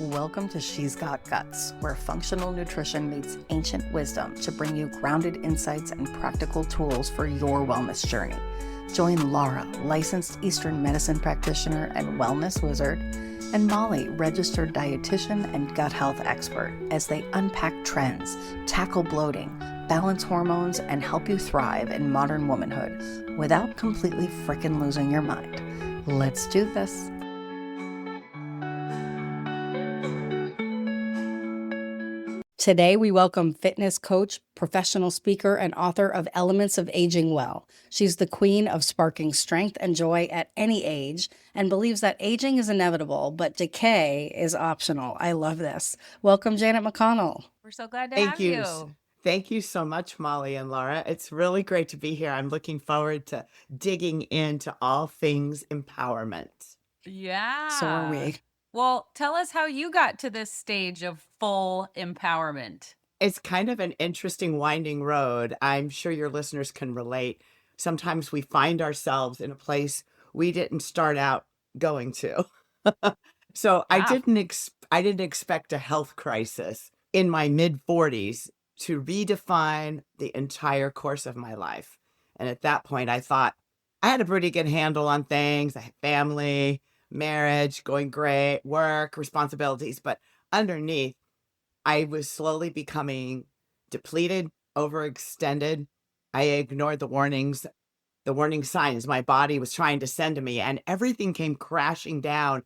Welcome to She's Got Guts, where functional nutrition meets ancient wisdom to bring you grounded insights and practical tools for your wellness journey. Join Laura, licensed Eastern medicine practitioner and wellness wizard, and Molly, registered dietitian and gut health expert, as they unpack trends, tackle bloating, balance hormones, and help you thrive in modern womanhood without completely frickin' losing your mind. Let's do this. Today, we welcome fitness coach, professional speaker, and author of Elements of Aging Well. She's the queen of sparking strength and joy at any age and believes that aging is inevitable, but decay is optional. I love this. Welcome, Janet McConnell. We're so glad to Thank have you. you. Thank you so much, Molly and Laura. It's really great to be here. I'm looking forward to digging into all things empowerment. Yeah. So are we. Well, tell us how you got to this stage of full empowerment. It's kind of an interesting winding road. I'm sure your listeners can relate. Sometimes we find ourselves in a place we didn't start out going to. So I didn't expect a health crisis in my mid 40s to redefine the entire course of my life. And at that point, I thought I had a pretty good handle on things. I had family, marriage, going great, work, responsibilities. But underneath, I was slowly becoming depleted, overextended. I ignored the warning signs my body was trying to send to me, and everything came crashing down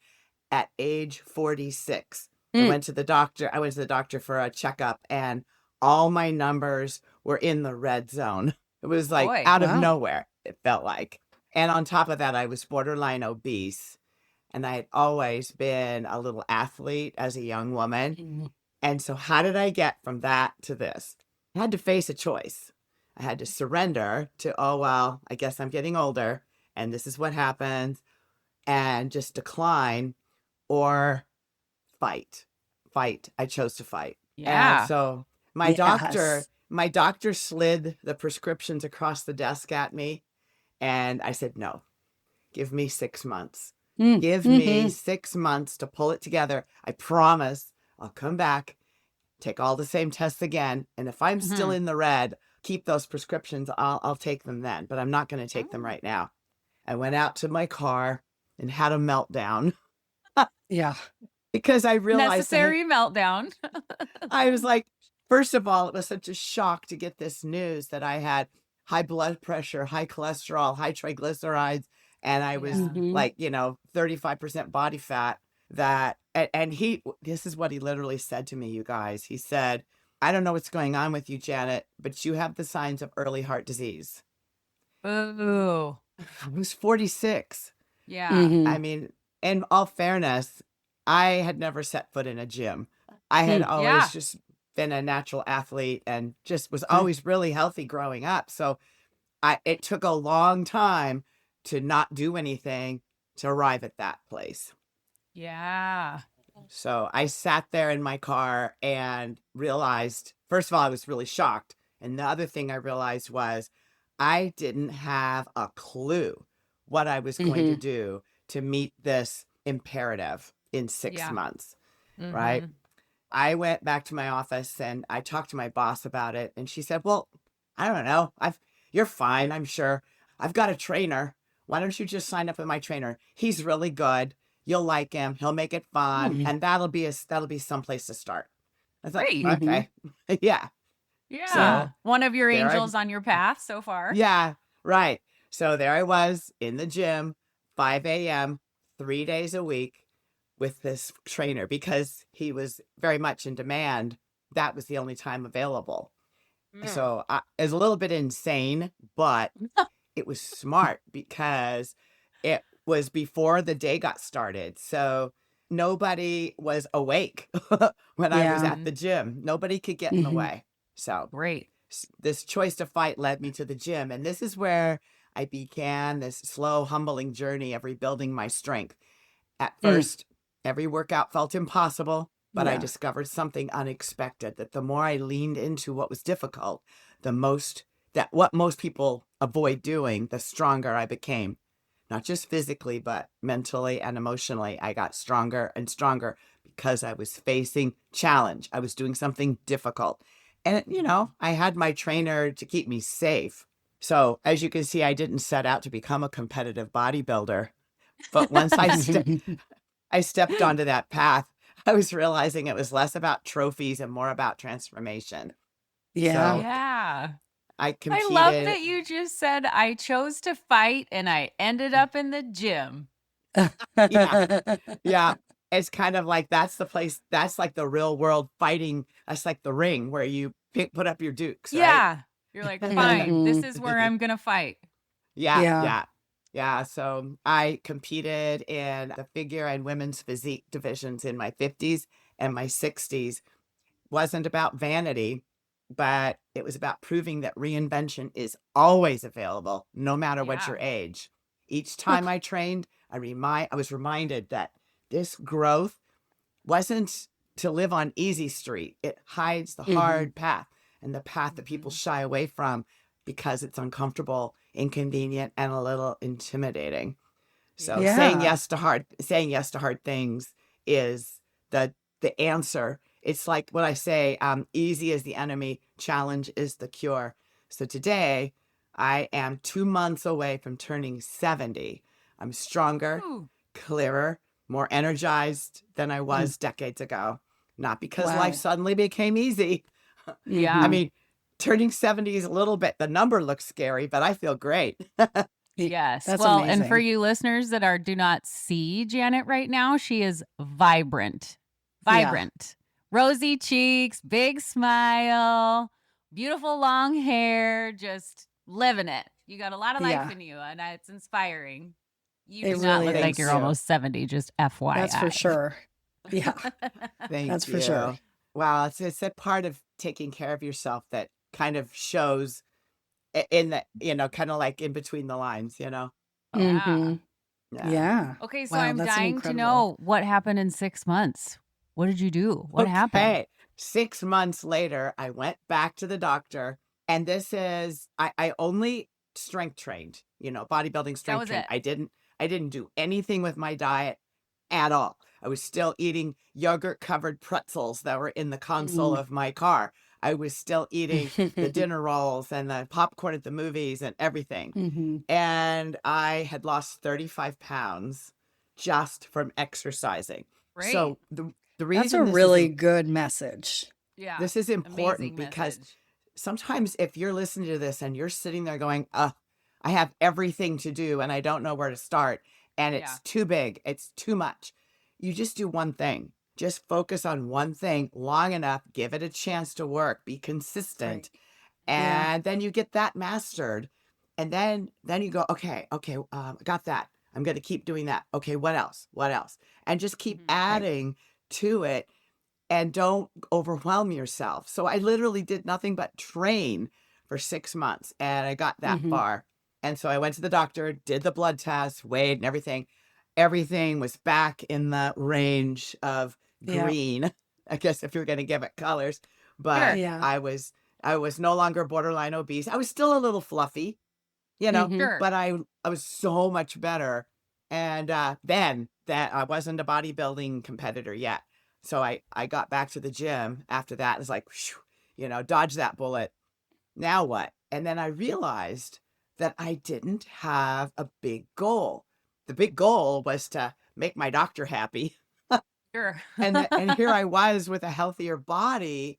at age 46. I went to the doctor for a checkup, and all my numbers were in the red zone. It was like out of nowhere, it felt like. And on top of that, I was borderline obese. And I had always been a little athlete as a young woman. And so how did I get from that to this? I had to face a choice. I had to surrender to, oh, well, I guess I'm getting older and this is what happens, and just decline or fight. I chose to fight. Yeah. And so my doctor slid the prescriptions across the desk at me. And I said, no, give me 6 months. Give me 6 months to pull it together. I promise I'll come back, take all the same tests again. And if I'm still in the red, keep those prescriptions. I'll take them then, but I'm not going to take them right now. I went out to my car and had a meltdown. Yeah. Because I realized necessary meltdown. I was like, first of all, it was such a shock to get this news that I had high blood pressure, high cholesterol, high triglycerides. And I was 35% body fat. This is what he literally said to me, you guys. He said, I don't know what's going on with you, Janet, but you have the signs of early heart disease. Ooh. I was 46. Yeah. I mean, in all fairness, I had never set foot in a gym. I had always just been a natural athlete and just was always really healthy growing up. So it took a long time to not do anything to arrive at that place. Yeah. So I sat there in my car and realized, first of all, I was really shocked. And the other thing I realized was I didn't have a clue what I was going to do to meet this imperative in 6 months, right? I went back to my office and I talked to my boss about it. And she said, well, I don't know. You're fine, I'm sure. I've got a trainer. Why don't you just sign up with my trainer? He's really good. You'll like him. He'll make it fun. And that'll be some place to start. I thought, okay. Yeah. Yeah. So, one of your angels on your path so far. Yeah, right. So there I was in the gym, 5 a.m., 3 days a week with this trainer because he was very much in demand. That was the only time available. So it was a little bit insane, but it was smart because it was before the day got started. So nobody was awake when I was at the gym. Nobody could get in the way. So great. This choice to fight led me to the gym. And this is where I began this slow, humbling journey of rebuilding my strength. At first, every workout felt impossible, but I discovered something unexpected, that the more I leaned into what was difficult, what most people avoid doing, the stronger I became. not just physically, but mentally and emotionally. I got stronger and stronger because I was facing challenge. I was doing something difficult. And, I had my trainer to keep me safe. So as you can see, I didn't set out to become a competitive bodybuilder. But once I stepped onto that path, I was realizing it was less about trophies and more about transformation. Yeah. So Yeah. I I love competed. that you just said I chose to fight and I ended up in the gym. Yeah. Yeah. It's kind of like that's the place, that's like the real world fighting. That's like the ring where you put up your dukes, right? Yeah. You're like, fine, this Mhm. is where I'm going to fight. Yeah. Yeah. Yeah. Yeah. So I competed in the figure and women's physique divisions in my 50s and my 60s. Wasn't about vanity, but it was about proving that reinvention is always available, no matter what Yeah. your age. Each time I trained, I was reminded that this growth wasn't to live on easy street. It hides the Mhm. hard path and the path that people shy away from because it's uncomfortable, inconvenient, and a little intimidating. So Yeah. saying yes to hard things is the answer. It's like what I say, easy is the enemy, challenge is the cure. So today I am 2 months away from turning 70. I'm stronger, Ooh. clearer, more energized than I Mm. was decades ago. Not because life Wow. suddenly became easy. I Yeah. Mhm. mean, turning 70 is a little bit, the number looks scary, but I feel great. Yes. That's Well, and for amazing. you listeners that do not see Janet right now, she is vibrant. Yeah. Vibrant. Rosy cheeks, big smile, beautiful long hair, just living it. You got a lot of life Yeah. in you, and it's inspiring. You It do not really look like Thank you're is. you. almost 70, just FYI. That's for sure. Yeah. Thank That's for sure. you. Wow, it's a part of taking care of yourself that kind of shows in the, kind of like in between the lines. Oh, Yeah. Mhm. yeah. Yeah. Okay, so Wow, I'm that's dying to incredible. know what happened in 6 months. What did you do? What happened? Okay. 6 months later, I went back to the doctor, and I only strength trained, bodybuilding That strength was trained. it. I didn't do anything with my diet at all. I was still eating yogurt covered pretzels that were in the console Mm. of my car. I was still eating the dinner rolls and the popcorn at the movies and everything. Mhm. And I had lost 35 pounds just from exercising. Great. So the That's a reason really good message. Yeah. this is important Amazing because message. sometimes if you're listening to this and you're sitting there going, I have everything to do and I don't know where to start, and Yeah. it's too big, it's too much. You just do one thing. Just focus on one thing long enough, give it a chance to work, be consistent, Right. Yeah. and then you get that mastered. And then you go, okay, I got that. I'm going to keep doing that. Okay, what else? What else? And just keep Mhm. Right. adding to it and don't overwhelm yourself. So I literally did nothing but train for 6 months and I got that Mhm. far. And so I went to the doctor, did the blood test, weighed and everything. Everything was back in the range of Yeah. green, I guess if you're going to give it colors. But Sure. Yeah. I was no longer borderline obese. I was still a little fluffy, Mhm. Sure. but I was so much better. And then that I wasn't a bodybuilding competitor yet. So I got back to the gym after that. It's like, whew, dodge that bullet. Now what? And then I realized that I didn't have a big goal. The big goal was to make my doctor happy. Sure. And here I was with a healthier body.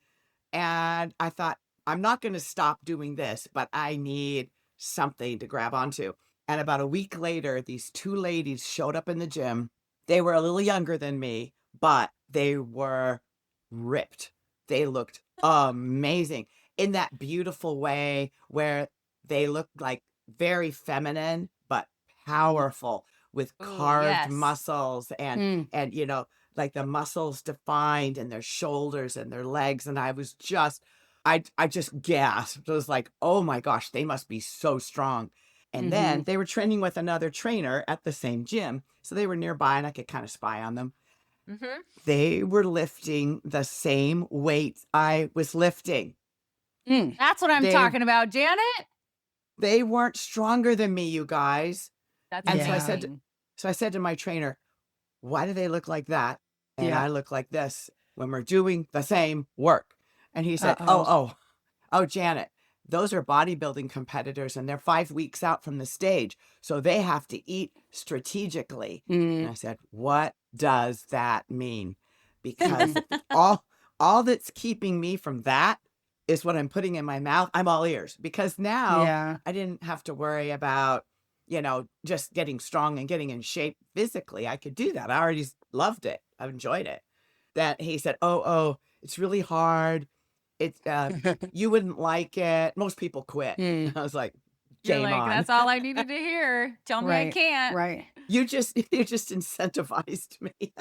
And I thought, I'm not going to stop doing this, but I need something to grab onto. And about a week later, these two ladies showed up in the gym. They were a little younger than me, but they were ripped. They looked amazing in that beautiful way where they looked like very feminine, but Mhm. powerful with Oh, carved yes. muscles Mm. and like the muscles defined and their shoulders and their legs. And I just gasped. I was like, oh my gosh, they must be so strong. And then Mhm. they were training with another trainer at the same gym. So they were nearby and I could kind of spy on them. Mm-hmm. They were lifting the same weights I was lifting. That's what I'm They talking about, Janet. they weren't stronger than me, you guys. That's And Yeah. amazing. so I said to my trainer, why do they look like that? And Yeah. I look like this when we're doing the same work. And he said, Uh-oh. oh, Janet, those are bodybuilding competitors and they're 5 weeks out from the stage. So they have to eat strategically. And I said, what does that mean? Because all that's keeping me from that is what I'm putting in my mouth. I'm all ears because now Yeah. I didn't have to worry about, just getting strong and getting in shape physically. I could do that. I already loved it. I enjoyed it. That he said, oh, it's really hard. It's you wouldn't like it. Most people quit. I was like, You're game like, on. that's all I needed to hear. Tell me I Right. can't. Right. You just incentivized me.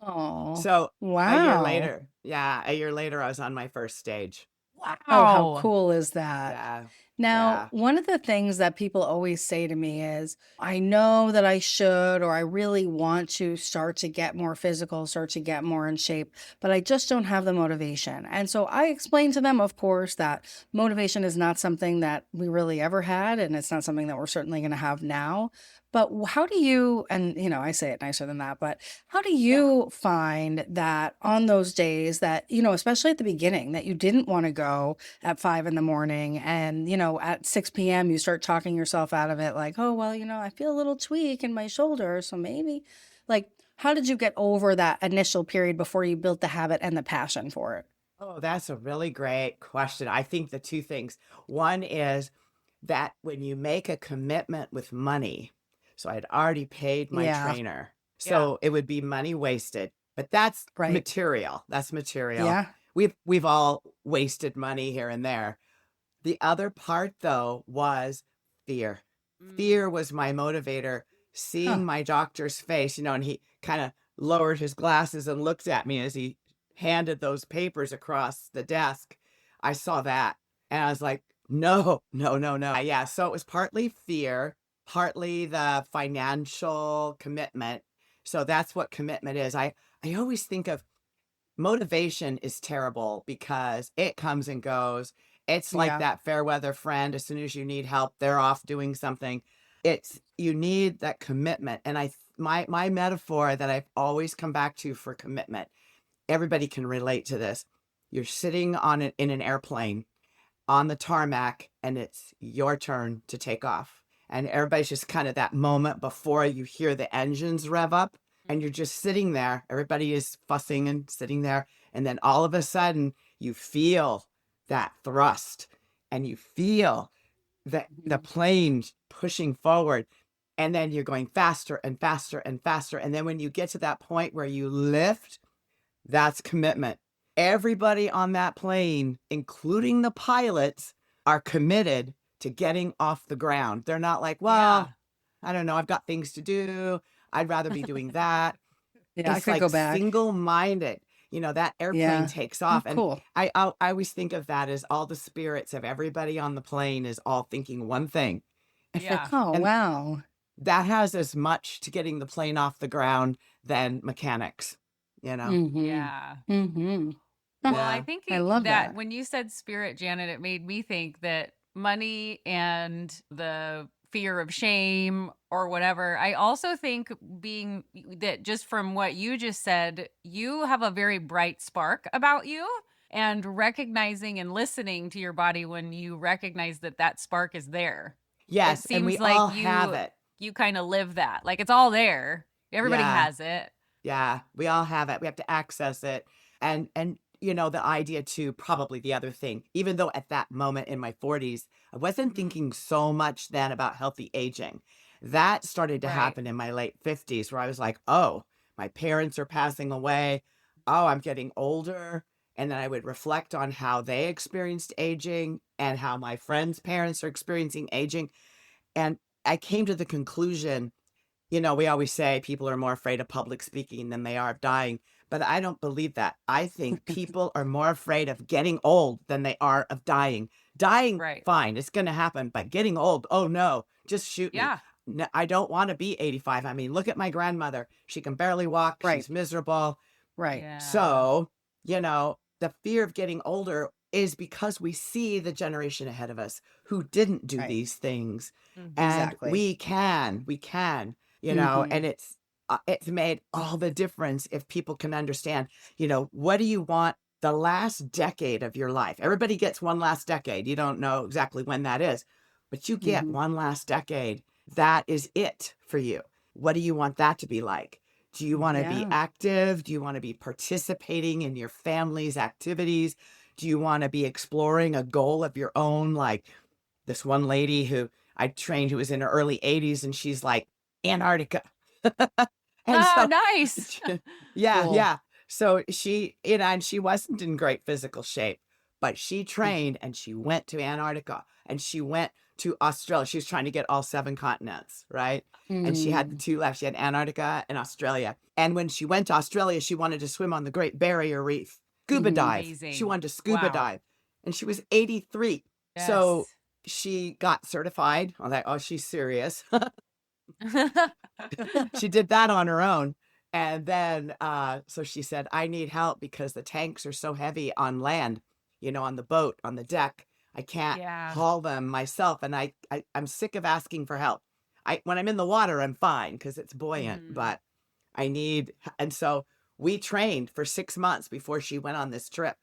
Oh, So a year wow. later, I was on my first stage. Oh, how Wow. cool is that? Yeah. Now, Yeah. one of the things that people always say to me is, I know that I should, or I really want to start to get more physical, start to get more in shape, but I just don't have the motivation. And so I explain to them, of course, that motivation is not something that we really ever had, and it's not something that we're certainly going to have now. But how do you, and I say it nicer than that, but how do you find that on those days that, especially at the beginning, that you didn't want to go at 5 in the morning and, at 6 p.m. you start talking yourself out of it like, oh, well, I feel a little tweak in my shoulder. So maybe like, how did you get over that initial period before you built the habit and the passion for it? Oh, that's a really great question. I think the two things. One is that when you make a commitment with money, so I'd already paid my Yeah. trainer, Yeah. so it would be money wasted. But that's Right. material. That's material. Yeah. We've all wasted money here and there. The other part though was fear. Fear was my motivator. Seeing Huh. my doctor's face, and he kind of lowered his glasses and looked at me as he handed those papers across the desk. I saw that and I was like, no, no, no, no. Yeah. So it was partly fear, partly the financial commitment. So that's what commitment is. I always think of motivation is terrible because it comes and goes. It's like Yeah. that fair weather friend. As soon as you need help, they're off doing something. You need that commitment. And my metaphor that I've always come back to for commitment, everybody can relate to this. You're sitting in an airplane on the tarmac and it's your turn to take off. And everybody's just kind of that moment before you hear the engines rev up and you're just sitting there. Everybody is fussing and sitting there. And then all of a sudden you feel that thrust and you feel the plane pushing forward. And then you're going faster and faster and faster. And then when you get to that point where you lift, that's commitment. Everybody on that plane, including the pilots, are committed to getting off the ground. They're not like, well, I don't know, I've got things to do. I'd rather be doing that. Yeah. I It's could like go back. single-minded. That airplane Yeah. takes Oh, off. And cool. I always think of that as all the spirits of everybody on the plane is all thinking one thing. Yeah. Oh, And wow. that has as much to getting the plane off the ground than mechanics, Mm-hmm. Yeah. Mm-hmm. Well, I Yeah. think I love that that. when you said spirit, Janet, it made me think that money and the fear of shame or whatever. I also think being that just from what you just said, you have a very bright spark about you and recognizing and listening to your body when you recognize that that spark is there. It Yes, and we seems like all have it. you kind of live that. Like it's all there. Everybody Yeah. has it. Yeah, we all have it. We have to access it. And the idea too, probably the other thing, even though at that moment in my 40s, I wasn't thinking so much then about healthy aging. That started to Right. happen in my late 50s where I was like, oh, my parents are passing away. Oh, I'm getting older. And then I would reflect on how they experienced aging and how my friends' parents are experiencing aging. And I came to the conclusion, we always say people are more afraid of public speaking than they are of dying, but I don't believe that. I think people are more afraid of getting old than they are of dying. Dying, Right. fine, it's going to happen, but getting old, oh no, just shoot me. Yeah. No, I don't want to be 85. I mean, look at my grandmother. She can barely walk. Right. She's miserable. Right. Yeah. So, the fear of getting older is because we see the generation ahead of us who didn't do Right. these things. Mhm. And Exactly. we can, and Mhm. it's made all the difference if people can understand, what do you want the last decade of your life? Everybody gets one last decade. You don't know exactly when that is, but you get Mhm. one last decade. That is it for you. What do you want that to be like? Do you want to be Yeah. active? Do you want to be participating in your family's activities? Do you want to be exploring a goal of your own? Like this one lady who I trained who was in her early 80s, and she's like, Antarctica. And Ah, so, nice. yeah, Cool. yeah. So she, and she wasn't in great physical shape, but she trained and she went to Antarctica and she went to Australia. She was trying to get all 7 continents, right? And she had the Mm. 2 left. She had Antarctica and Australia. And when she went to Australia, she wanted to swim on the Great Barrier Reef, scuba Mhm. dive. She Amazing. wanted to scuba Wow. dive. And she was 83. So Yes. she got certified. I'm like, oh, she's serious. She did that on her own. And then, so she said, I need help because the tanks are so heavy on land, on the boat, on the deck. I can't Yeah. haul them myself. And I'm sick of asking for help. When I'm in the water, I'm fine because it's buoyant, Mhm. but and so we trained for 6 months before she went on this trip,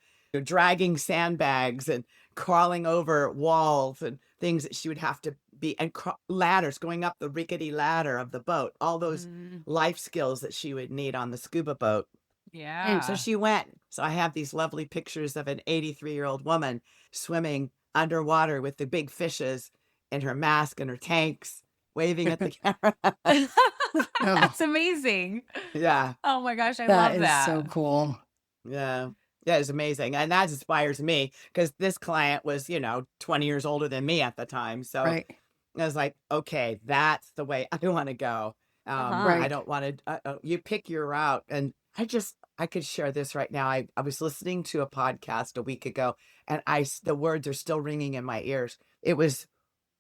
dragging sandbags and crawling over walls and things that she would have to be, and ladders, going up the rickety ladder of the boat, all those Mhm. life skills that she would need on the scuba boat. So Yeah. she went. So I have these lovely pictures of an 83-year-old woman swimming underwater with the big fishes in her mask and her tanks, waving at the camera. Oh, That's amazing. Yeah. Oh my gosh, I that love is so that. cool. Yeah. Yeah, it's amazing. And that inspires me because this client was, 20 years older than me at the time. So Right. I was like, okay, that's the way I want to go. Uh-huh. I Right. don't want to, you pick your route. And I could share this right now. I was listening to a podcast a week ago and the words are still ringing in my ears. It was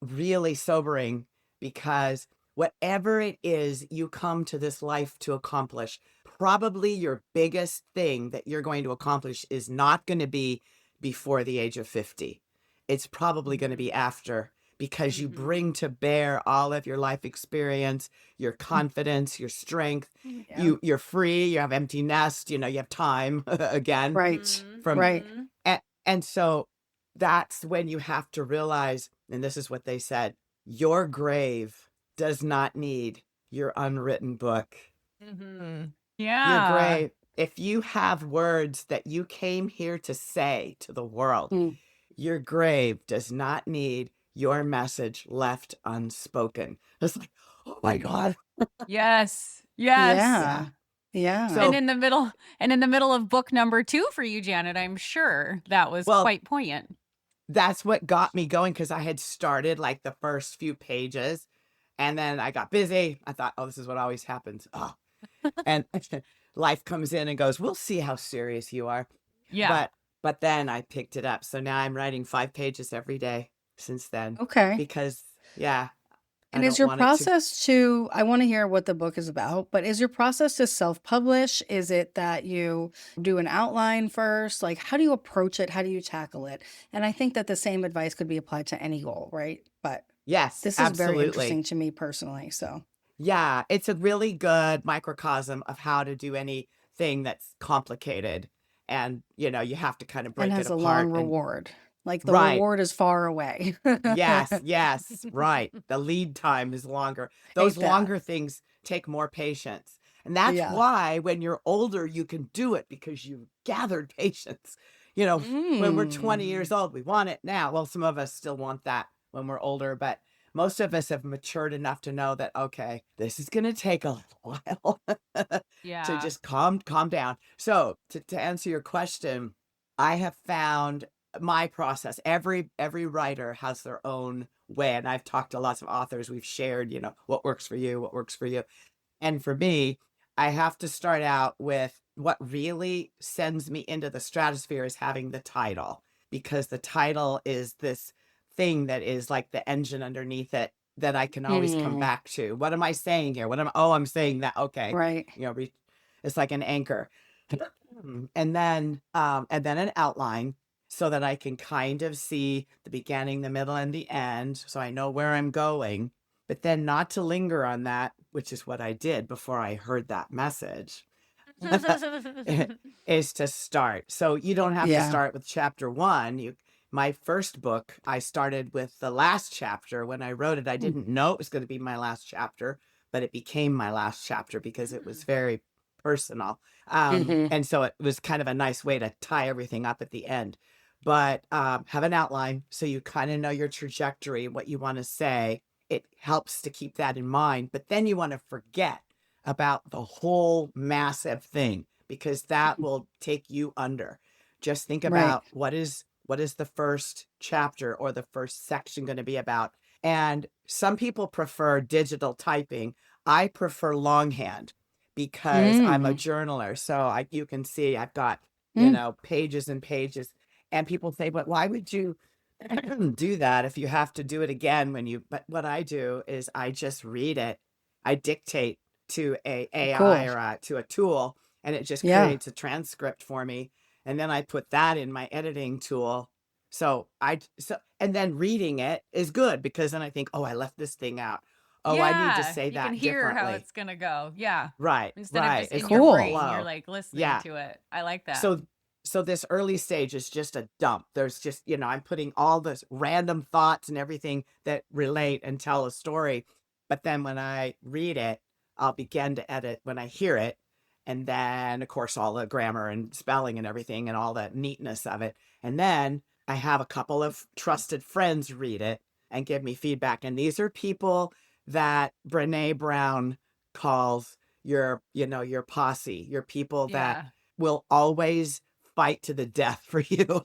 really sobering because whatever it is you come to this life to accomplish, probably your biggest thing that you're going to accomplish is not going to be before the age of 50. It's probably going to be Mhm. after because you Mhm. bring to bear all of your life experience, your confidence, your strength. Yeah. You're free, you have empty nest, you have time again Right. Mhm. from Right. Mhm. and so that's when you have to realize, and this is what they said, your grave does not need your unwritten book. Mhm. Your Yeah. grave, if you have words that you came here to say to the world, Mm. your grave does not need your message left unspoken. It's like, oh my God. Yes. Yes. Yeah. Yeah. Yeah. And So, in the middle of book number 2 for you, Janet, I'm sure that was well, quite poignant. that's what got me going because I had started like the first few pages and then I got busy. I thought, oh, this is what always happens. Oh, and life comes in and goes, we'll see how serious you are. Yeah. But then I picked it up. So now I'm writing 5 pages every day since then Okay. because, yeah, I And is don't your want it to. process to, I want to hear what the book is about, but is your process to self-publish? Is it that you do an outline first? Like, how do you approach it? How do you tackle it? And I think that the same advice could be applied to any goal, right? But Yes, this is very absolutely. interesting to me personally. So, Yeah, it's a really good microcosm of how to do anything that's complicated. And, you have to kind of and break it has a long apart and reward. Like the right. reward is far away. Yes, yes, right. The lead time is longer. Those Hate that. longer things take more patience. And that's Yeah. why when you're older, you can do it because you've gathered patience. When we're 20 years Mm. old, we want it now. Well, some of us still want that when we're older, but most of us have matured enough to know that, okay, this is going to take a little while to Yeah. just calm down. So to answer your question, I have found my process. Every writer has their own way, and I've talked to lots of authors. We've shared, what works for you, what works for you. And for me, I have to start out with what really sends me into the stratosphere is having the title, because the title is this thing that is like the engine underneath it that I can always come Mm. back to. What am I saying here? I'm saying that. Okay. Right. It's like an anchor. And then an outline. so that I can kind of see the beginning, the middle, and the end, so I know where I'm going, but then not to linger on that, which is what I did before I heard that message, is to start. So you don't have to Yeah. start with chapter one. My first book, I started with the last chapter. When I wrote it, I didn't know it was going to be my last chapter, but it became my last chapter because it was very personal. And so it was kind of a nice way to tie everything up at the end. But have an outline so you kind of know your trajectory, what you want to say. It helps to keep that in mind. But then you want to forget about the whole massive thing because that will take you under. Just think Right. about what is the first chapter or the first section going to be about. And some people prefer digital typing. I prefer longhand because I'm a journaler. So you can see I've got, pages and pages. And people say, but why would you do that if you have to do it again but what I do is I just read it. I dictate to a AI Cool. or to a tool, and it just Yeah. creates a transcript for me. And then I put that in my editing tool. And then reading it is good because then I think, oh, I left this thing out. Oh, I need to Yeah, say you can that hear how differently. it's gonna go. Yeah. Right, Instead of right. just It's in going your to Cool. brain, you're flow. like listening Yeah. to it. I like that. So this early stage is just a dump. There's just, I'm putting all this random thoughts and everything that relate and tell a story. But then when I read it, I'll begin to edit when I hear it. And then, of course, all the grammar and spelling and everything and all the neatness of it. And then I have a couple of trusted friends read it and give me feedback. And these are people that Brene Brown calls your posse, your people that yeah. will always fight to the death for you.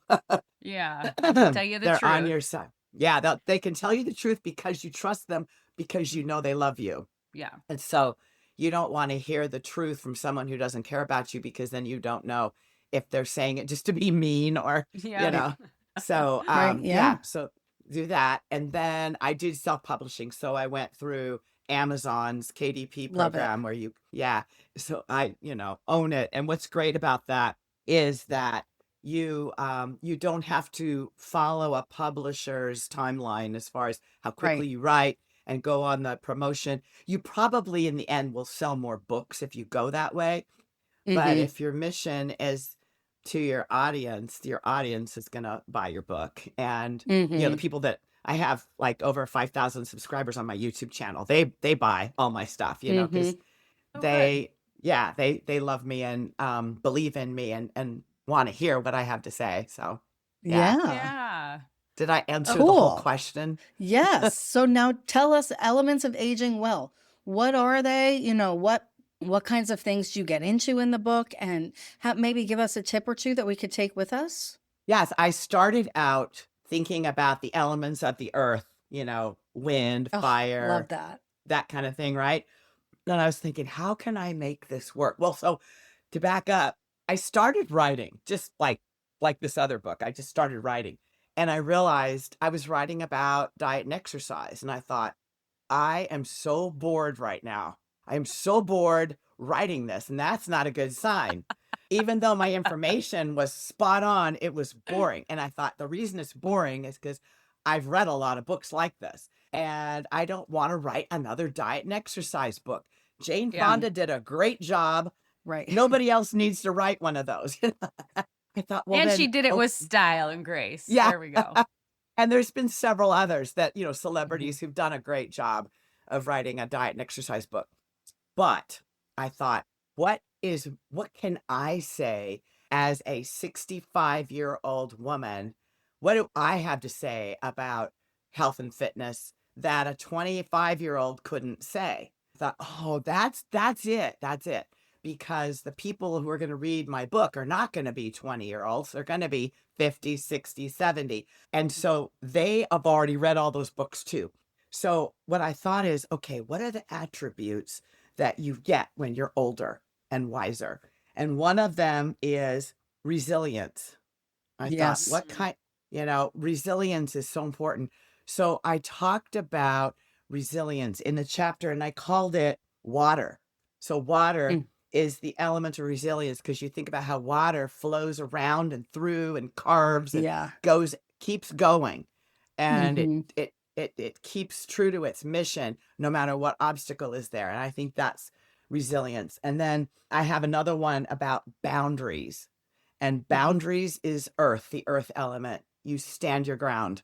Yeah. They can tell you the They're on truth. your side. Yeah, they can tell you the truth because you trust them, because you know they love you. Yeah. And so you don't want to hear the truth from someone who doesn't care about you because then you don't know if they're saying it just to be mean or, Yeah. So, Right. Yeah. so do that. And then I did self-publishing. So I went through Amazon's KDP Love it. program so I, own it. And what's great about that is that you don't have to follow a publisher's timeline as far as how quickly Right. you write and go on the promotion. You probably in the end will sell more books if you go that way. But if your mission is to your audience is going to buy your book. And the people that I have like over 5,000 subscribers on my YouTube channel, they buy all my stuff, because Oh, they love me and believe in me and want to hear what I have to say. So yeah. Yeah. yeah. Did I answer the whole Cool. question? Yes. So now tell us elements of aging well. What are they? What kinds of things do you get into in the book, and maybe give us a tip or two that we could take with us? Yes, I started out thinking about the elements of the earth, wind, Oh, fire, love that. that kind of thing, right? Then I was thinking, how can I make this work? Well, so to back up, I started writing just like this other book. I just started writing, and I realized I was writing about diet and exercise, and I thought, I am so bored right now. I am so bored writing this, and that's not a good sign. Even though my information was spot on, it was boring. And I thought the reason it's boring is because I've read a lot of books like this, and I don't want to write another diet and exercise book. Jane Yeah. Fonda did a great job. Right. Nobody else needs to write one of those. I thought, well, And then, she did it with style and grace. Yeah. There we go. And there's been several others that, celebrities who've done a great job of writing a diet and exercise book. But I thought, what can I say as a 65-year-old woman? What do I have to say about health and fitness that a 25-year-old couldn't say? I thought, oh, that's it. That's it. Because the people who are going to read my book are not going to be 20-year-olds. They're going to be 50, 60, 70. And so they have already read all those books too. So what I thought is, okay, what are the attributes that you get when you're older and wiser? And one of them is resilience. I Yes. thought, what kind, resilience is so important. So I talked about resilience in the chapter and I called it water. So water is the element of resilience, because you think about how water flows around and through and carves and Yeah. keeps going, and Hmm. it keeps true to its mission no matter what obstacle is there. And I think that's resilience. And then I have another one about boundaries. And boundaries is earth, the earth element. You stand your ground.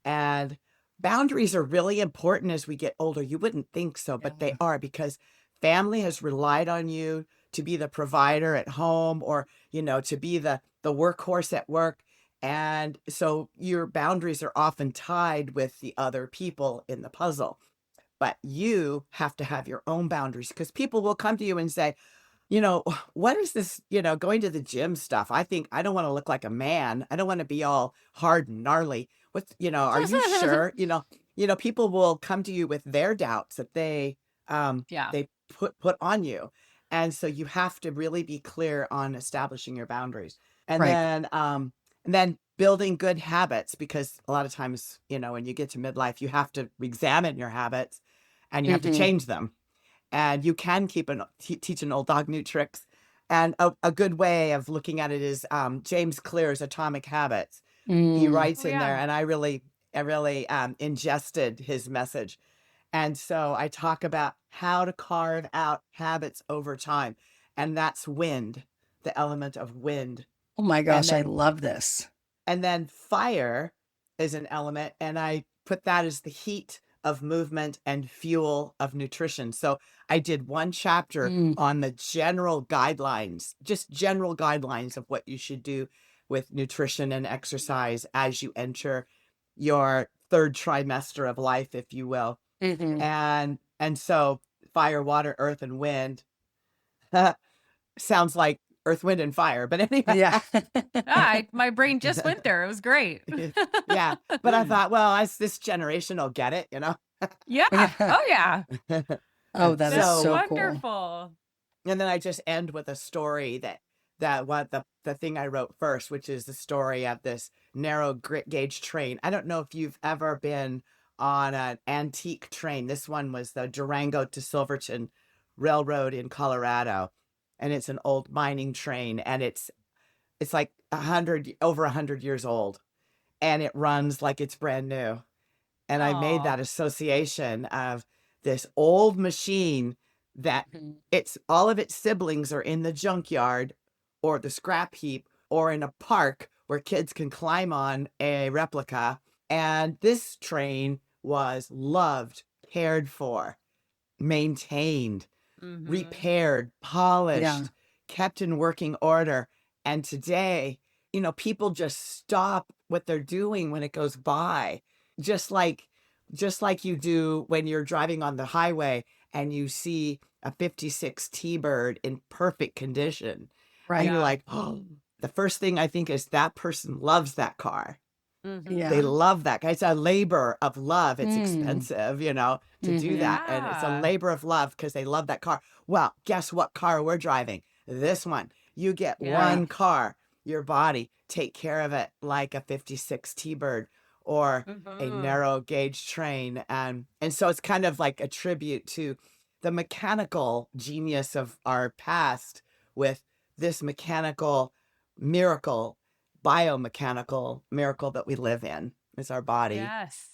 And boundaries are really important as we get older. You wouldn't think so, but they Yeah. are, because family has relied on you to be the provider at home, or, to be the workhorse at work. And so your boundaries are often tied with the other people in the puzzle. But you have to have your own boundaries, because people will come to you and say, what is this, going to the gym stuff? I think I don't want to look like a man. I don't want to be all hard and gnarly. Are you sure? People will come to you with their doubts that Yeah. they put on you. And so you have to really be clear on establishing your boundaries. And Right. then building good habits, because a lot of times, when you get to midlife, you have to examine your habits and you have to Hmm. change them. And you can teach an old dog new tricks. And a good way of looking at it is James Clear's Atomic Habits. He Mm. writes Oh in there, yeah. and I really ingested his message. And so I talk about how to carve out habits over time. And that's wind, the element of wind. Oh my And gosh, I then love this. fire is an element, and I put that as the heat of movement and fuel of nutrition. So I did one chapter Mm. on the general guidelines, just general guidelines of what you should do with nutrition and exercise as you enter your third trimester of life, if you will. Hmm. And so fire, water, earth, and wind sounds like earth, wind, and fire. But anyway. Yeah. My brain just went there. It was great. Yeah. But I thought, well, this generation will get it, Yeah. Yeah. Oh yeah. Oh, that is That's So, so cool. wonderful. and then I just end with a story that what the thing I wrote first, which is the story of this narrow gauge train. I don't know if you've ever been on an antique train. This one was the Durango to Silverton Railroad in Colorado, and it's an old mining train, and it's like over 100 years old, and it runs like it's brand new. And I made Oh. that association of this old machine that Mhm. all of its siblings are in the junkyard or the scrap heap or in a park where kids can climb on a replica. And this train was loved, cared for, maintained, Mm-hmm. repaired, Yeah. polished, kept in working order. And today, people just stop what they're doing when it goes by. Just like you do when you're driving on the highway and you see a 56 T-Bird in perfect condition. And Right. you're Yeah. like, oh, the first thing I think is that person loves that car. Mm-hmm. They Yeah. love that. It's a labor of love. It's Mm. expensive, to do Hmm. that. And it's a Yeah. labor of love because they love that car. Well, guess what car we're driving? This one. You get Yeah. Right. one car, your body, take care of it like a 56 T-Bird or a Mm-hmm. narrow gauge train. And so it's kind of like a tribute to the mechanical genius of our past with this mechanical miracle, biomechanical miracle that we live in is our body. Yes.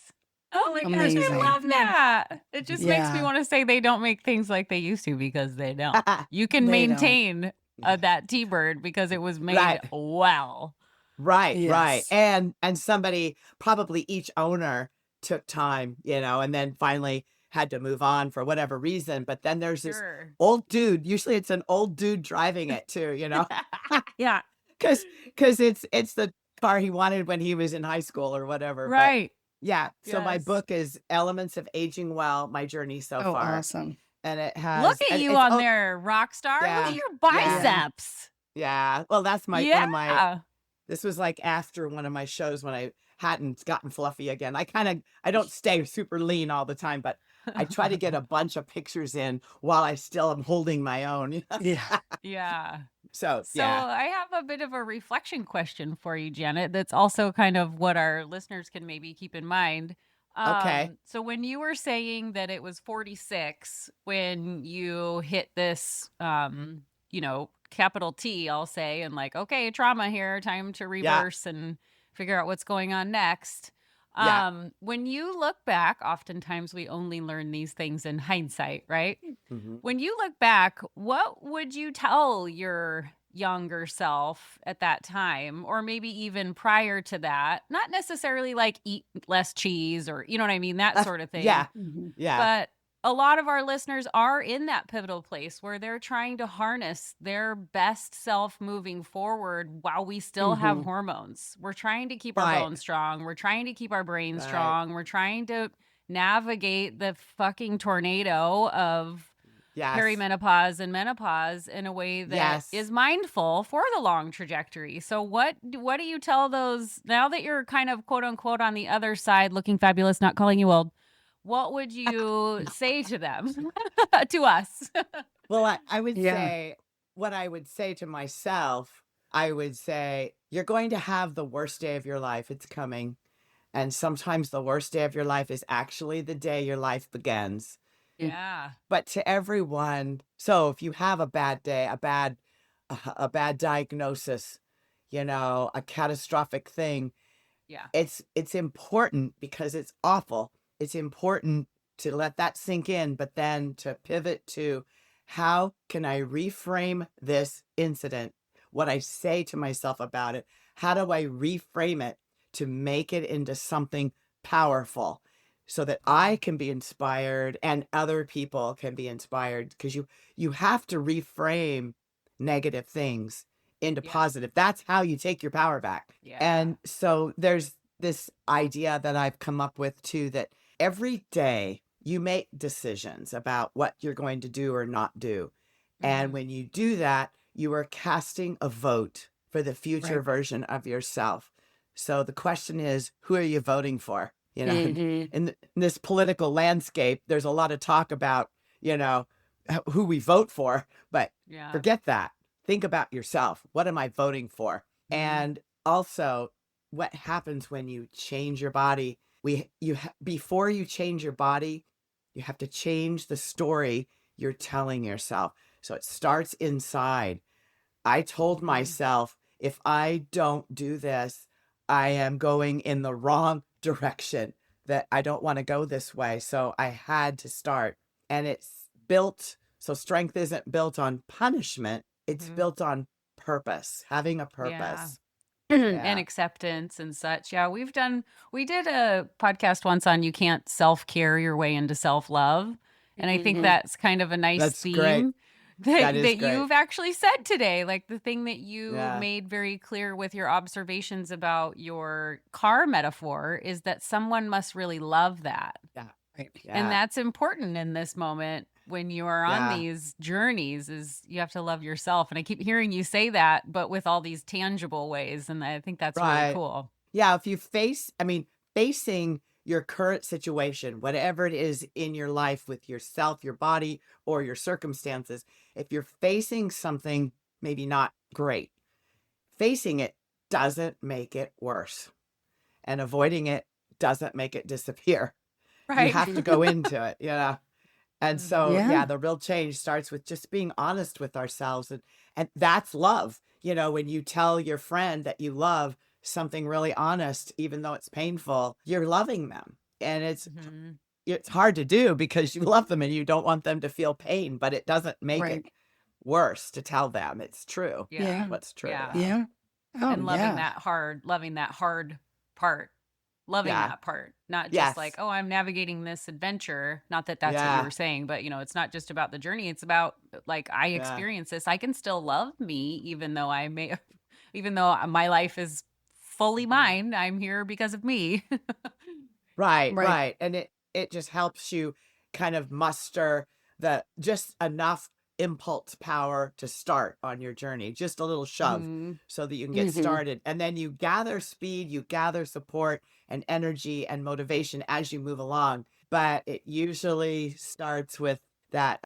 Oh my gosh, I Amazing. love that. It just makes me Yeah. want to say they don't make things like they used to, because they don't. You can They don't. maintain that T-Bird because it was made Right. well. Right. Yes. And somebody, probably each owner, took time, and then finally had to move on for whatever reason. But then there's this Sure. old dude. Usually it's an old dude driving it too, Yeah. because it's the car he wanted when he was in high school or whatever. But Right. yeah, so my Yes. book is Elements of Aging Well, My Journey So Oh, Far. awesome. And it Look has, at and you it's, on there, rock star. Look yeah, at your yeah, biceps. yeah. Well, that's one of my, Yeah. this was like after one of my shows when I hadn't gotten fluffy again. I don't stay super lean all the time, but I try to get a bunch of pictures in while I still am holding my own. Yeah. Yeah. So, So yeah. I have a bit of a reflection question for you, Janet. That's also kind of what our listeners can maybe keep in mind. Okay. So when you were saying that it was 46 when you hit this capital T, I'll say, and like, okay, trauma here, time to Yeah. reverse and figure out what's going on next. Yeah. When you look back, oftentimes we only learn these things in hindsight, right? hmm When you look back, what would you tell your younger self at that time, or maybe even prior to that? Not necessarily like eat less cheese or, you know what I mean? That sort of thing. Yeah. Yeah. But a lot of our listeners are in that pivotal place where they're trying to harness their best self moving forward while we still have hormones. We're trying to keep our Right. bones strong. We're trying to keep our brains Right. strong. We're trying to navigate the fucking tornado of Yes. perimenopause and menopause in a way that Yes. is mindful for the long trajectory. So what do you tell those now that you're kind of quote unquote on the other side, looking fabulous, not calling you old? What would you say to them, to us? Well, I would Yeah. say what I would say to myself, I would say, you're going to have the worst day of your life. It's coming. And sometimes the worst day of your life is actually the day your life begins. Yeah. But to everyone, so if you have a bad day, a bad diagnosis, a catastrophic thing, Yeah. it's important because it's awful. It's important to let that sink in, but then to pivot to how can I reframe this incident? What I say to myself about it, how do I reframe it to make it into something powerful so that I can be inspired and other people can be inspired? Because you have to reframe negative things into Yeah. positive. That's how you take your power back. Yeah. And so there's this idea that I've come up with too, that every day you make decisions about what you're going to do or not do. And when you do that, you are casting a vote for the future Right. version of yourself. So the question is, who are you voting for? In this political landscape, there's a lot of talk about, who we vote for, but Yeah. forget that. Think about yourself. What am I voting for? And also, what happens when you change your body? Before you change your body, you have to change the story you're telling yourself. So it starts inside. I told myself, if I don't do this, I am going in the wrong direction, that I don't want to go this way. So I had to start. And it's built, so strength isn't built on punishment. It's built on purpose, having a purpose. And Yeah. acceptance and such. Yeah, we did a podcast once on you can't self-care your way into self-love. And I think that's kind of a nice That's theme great. That is that great. you've actually said today. Like the thing that you Yeah. made very clear with your observations about your car metaphor is that someone must really love that. Yeah. Right. Yeah. And that's important in this moment when you are on Yeah. these journeys, is you have to love yourself. And I keep hearing you say that, but with all these tangible ways. And I think that's really Right. cool. Yeah. If you facing your current situation, whatever it is in your life with yourself, your body, or your circumstances, if you're facing something maybe not great, facing it doesn't make it worse. And avoiding it doesn't make it disappear. You Right. have to go into it, And so, Yeah. the real change starts with just being honest with ourselves. And that's love. When you tell your friend that you love something really honest, even though it's painful, you're loving them. And it's hard to do because you love them and you don't want them to feel pain, but it doesn't make Right. it worse to tell them it's true. Yeah. What's true. Yeah. Yeah. Oh, And loving yeah. that hard part. Loving Yeah. that part, not just Yes. like, oh, I'm navigating this adventure. Not that that's what you Yeah. were saying, but it's not just about the journey. It's about like, I Yeah. experience this. I can still love me, even though even though my life is fully mine. I'm here because of me. Right, Right. right. And it just helps you kind of muster just enough impulse power to start on your journey, just a little shove so that you can get started. And then you gather speed, you gather support and energy and motivation as you move along. But it usually starts with that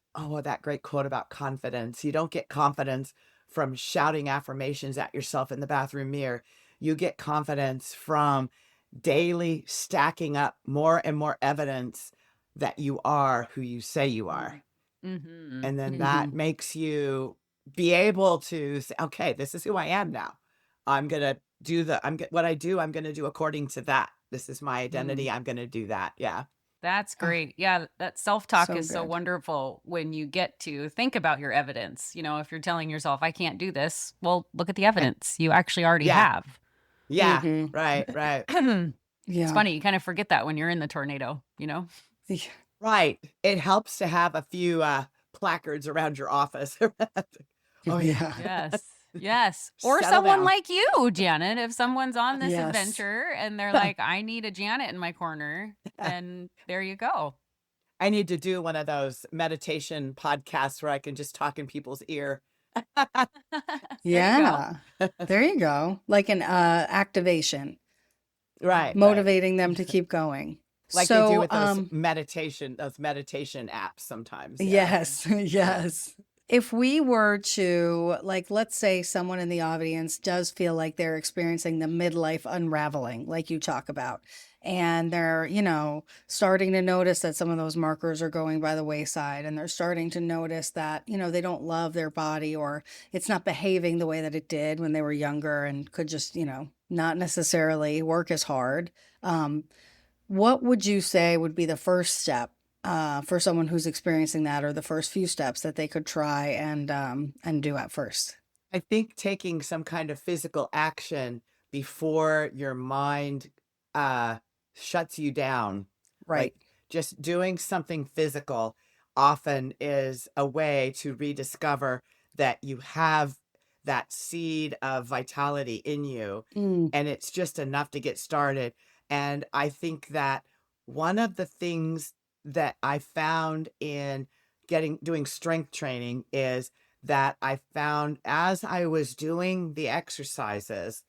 great quote about confidence. You don't get confidence from shouting affirmations at yourself in the bathroom mirror. You get confidence from daily stacking up more and more evidence that you are who you say you are. And then that makes you be able to say, okay, this is who I am now. I'm going to do what I do, I'm going to do according to that. This is my identity. I'm going to do that. Yeah. That's Oh, great. Yeah, that self-talk so is so good. wonderful when you get to think about your evidence. If you're telling yourself, I can't do this, well, look at the evidence. You actually already Yeah. have. Yeah. Mm-hmm. Right. Right. It's Yeah. funny. You kind of forget that when you're in the tornado, Yeah. Right. It helps to have a few placards around your office. Oh, yeah. Yes. Yes. Or Settle someone down. like you, Janet. If someone's on this Yes. adventure and they're like, I need a Janet in my corner, then there you go. I need to do one of those meditation podcasts where I can just talk in people's ear. There you go. Yeah. There you go. Like an activation, Right. motivating them to keep going. Like they do So, with those meditation apps sometimes. Yeah. yes, yes. If we were to, like, let's say someone in the audience does feel like they're experiencing the midlife unraveling, like you talk about, and they're, starting to notice that some of those markers are going by the wayside, and they're starting to notice that, they don't love their body, or it's not behaving the way that it did when they were younger and could just, not necessarily work as hard. What would you say would be the first step for someone who's experiencing that, or the first few steps that they could try and do at first? I think taking some kind of physical action before your mind shuts you down, Right. like just doing something physical often is a way to rediscover that you have that seed of vitality in you, Mm, and it's just enough to get started. And I think that one of the things that I found in doing strength training is that I found as I was doing the exercises,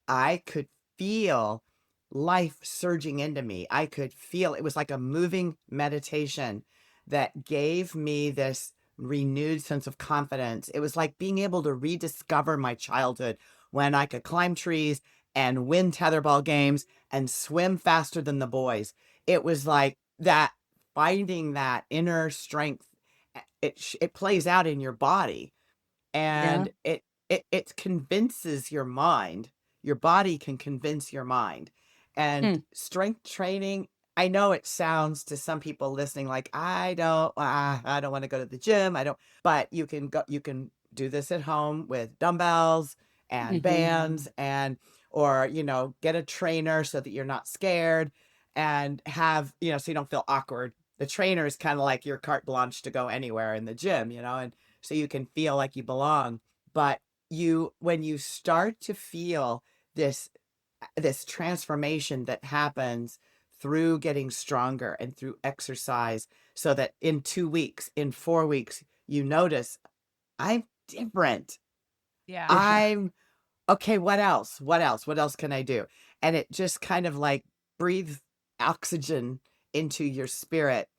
I could feel life surging into me. I could feel it was like a moving meditation that gave me this renewed sense of confidence. It was like being able to rediscover my childhood when I could climb trees and win tetherball games and swim faster than the boys. It was like that, finding that inner strength. It plays out in your body, yeah. and it convinces your mind. Your body can convince your mind. And Mm, strength training, I know it sounds to some people listening like I don't want to go to the gym. I don't, but you can do this at home with dumbbells and hmm bands, and or get a trainer so that you're not scared, and have so you don't feel awkward. The trainer is kind of like your carte blanche to go anywhere in the gym, and so you can feel like you belong. But when you start to feel this transformation that happens through getting stronger and through exercise, so that in 2 weeks, in 4 weeks, you notice I'm different. Yeah. Yeah. I'm okay. What else? What else can I do? And it just kind of like breathes oxygen into your spirit.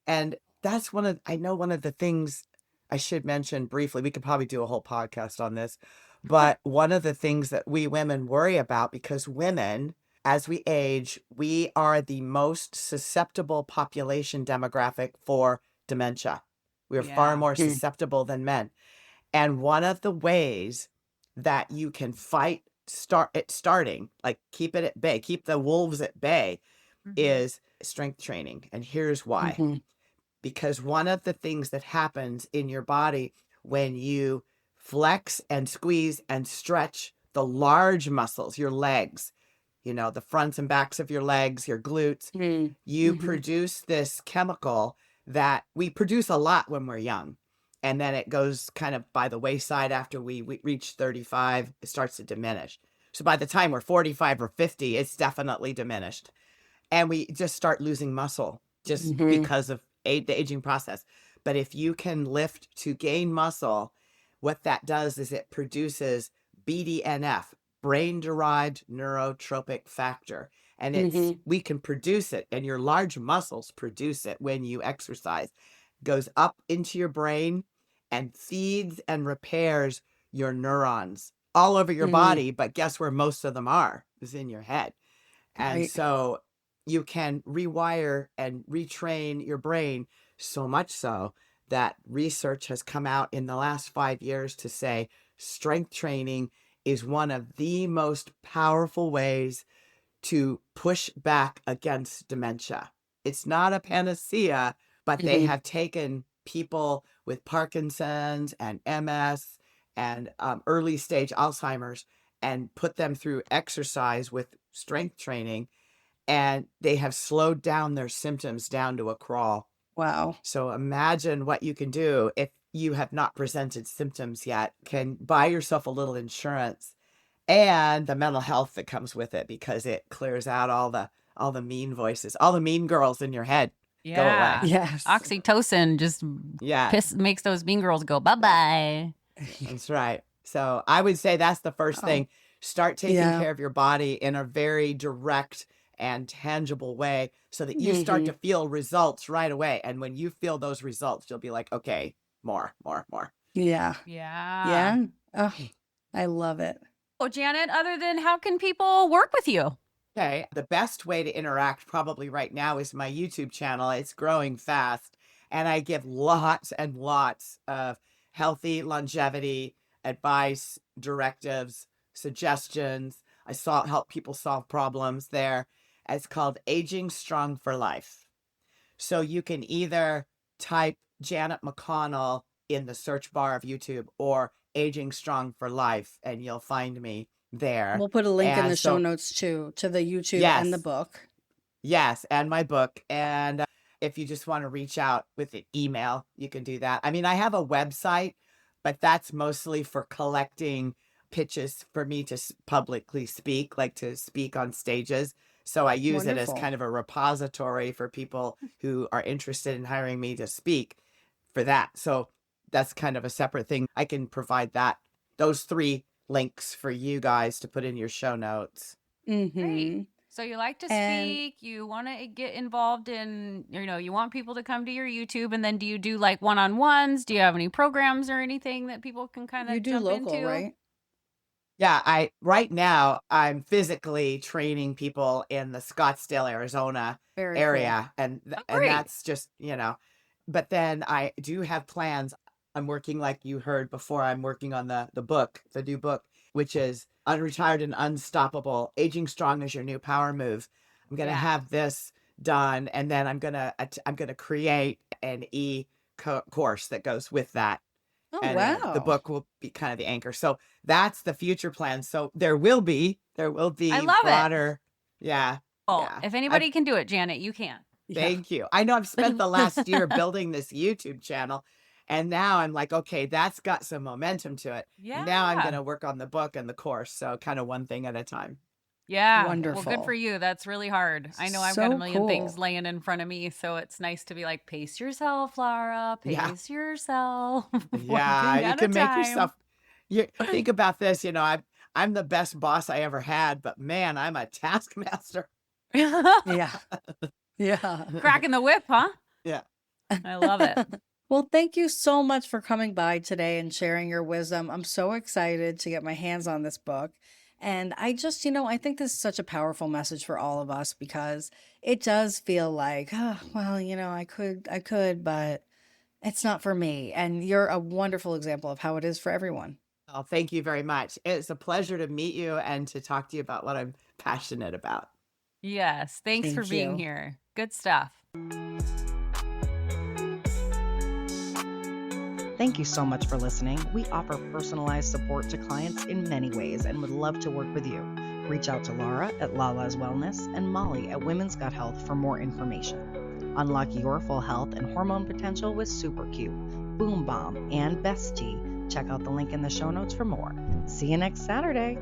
And that's I know one of the things I should mention briefly. We could probably do a whole podcast on this, but one of the things that we women worry about, because women, as we age, we are the most susceptible population demographic for dementia. We are far Yeah. more Mm, susceptible than men. And one of the ways that you can starting, like keep it at bay, keep the wolves at bay, is strength training. And here's why. hmm Because one of the things that happens in your body when you flex and squeeze and stretch the large muscles, your legs, the fronts and backs of your legs, your glutes, mm, you produce this chemical that we produce a lot when we're young. And then it goes kind of by the wayside after we reach 35, it starts to diminish. So by the time we're 45 or 50, it's definitely diminished. And we just start losing muscle just hmm because of the aging process. But if you can lift to gain muscle, what that does is it produces BDNF, brain-derived neurotropic factor. And hmm we can produce it, and your large muscles produce it when you exercise. Goes up into your brain and feeds and repairs your neurons all over your mm, body. But guess where most of them are? Is in your head. And right. so you can rewire and retrain your brain so much so that research has come out in the last 5 years to say strength training is one of the most powerful ways to push back against dementia. It's not a panacea, but they Mhm. have taken people with Parkinson's and MS and early stage Alzheimer's and put them through exercise with strength training, and they have slowed down their symptoms down to a crawl. Wow. So imagine what you can do if you have not presented symptoms yet. Can buy yourself a little insurance and the mental health that comes with it, because it clears out all the mean voices, all the mean girls in your head go away. Yeah. Yes. Oxytocin just Yeah, makes those mean girls go bye-bye. that's right. So I would say that's the first Wow. thing. Start taking Yeah. care of your body in a very direct and tangible way so that you start to feel results right away. And when you feel those results, you'll be like, okay, more. Yeah. Yeah. Yeah. Oh, I love it. Oh, Janet, other than how can people work with you? Okay, the best way to interact probably right now is my YouTube channel. It's growing fast, and I give lots and lots of healthy longevity advice, directives, suggestions. Help people solve problems there. It's called Aging Strong for Life. So you can either type Janet McConnell in the search bar of YouTube or Aging Strong for Life, and you'll find me there. We'll put a link in And the show so, notes too, to the YouTube and the yes, book. yes, and my book. And if you just want to reach out with an email, you can do that. I mean, I have a website, but that's mostly for collecting pitches for me to publicly speak, like to speak on stages. So I use it as Wonderful. kind of a repository for people who are interested in hiring me to speak for that. So that's kind of a separate thing. I can provide those 3 links for you guys to put in your show notes. Great. Mm-hmm. So you like to And speak, you want to get involved in, you want people to come to your YouTube, and then do you do like one-on-ones? Do you have any programs or anything that people can kind you of do jump local, into? right? Yeah, right now I'm physically training people in the Scottsdale, Arizona Very cool. area, and Oh, and great. that's just, but then I do have plans. I'm working, like you heard before, I'm working on the new book, which is Unretired and Unstoppable: Aging Strong is Your New Power Move. I'm going to Yeah. have this done, and then I'm going to create an course that goes with that. Oh, And the wow. book will be kind of the anchor. So that's the future plan. So there will be I love it. broader. Yeah. Well, Yeah. if anybody can do it, Janet, you can. Yeah. Thank you. I know I've spent the last year building this YouTube channel, and now I'm like, okay, that's got some momentum to it. Now I'm going Yeah. to work on the book and the course. So kind of one thing at a time. Yeah. Well, good Wonderful. for you. That's really hard. I know I've got a So million things cool. laying in front of me, so it's nice to be like, pace yourself, Laura. Yeah. Pace yourself. One Yeah. thing You at a can make time. yourself, think about this, I'm the best boss I ever had, but man, I'm a taskmaster. Yeah. Yeah. Cracking the whip, huh? Yeah. I love it. Well, thank you so much for coming by today and sharing your wisdom. I'm so excited to get my hands on this book. And I just, I think this is such a powerful message for all of us, because it does feel like, oh, well, I could, but it's not for me. And you're a wonderful example of how it is for everyone. Oh, thank you very much. It's a pleasure to meet you and to talk to you about what I'm passionate about. Yes. Thanks for Thank being you. here. Good stuff. Thank you so much for listening. We offer personalized support to clients in many ways and would love to work with you. Reach out to Laura at Lala's Wellness and Molly at Women's Gut Health for more information. Unlock your full health and hormone potential with Super Q, Boom Bomb, and Best Tea. Check out the link in the show notes for more. See you next Saturday.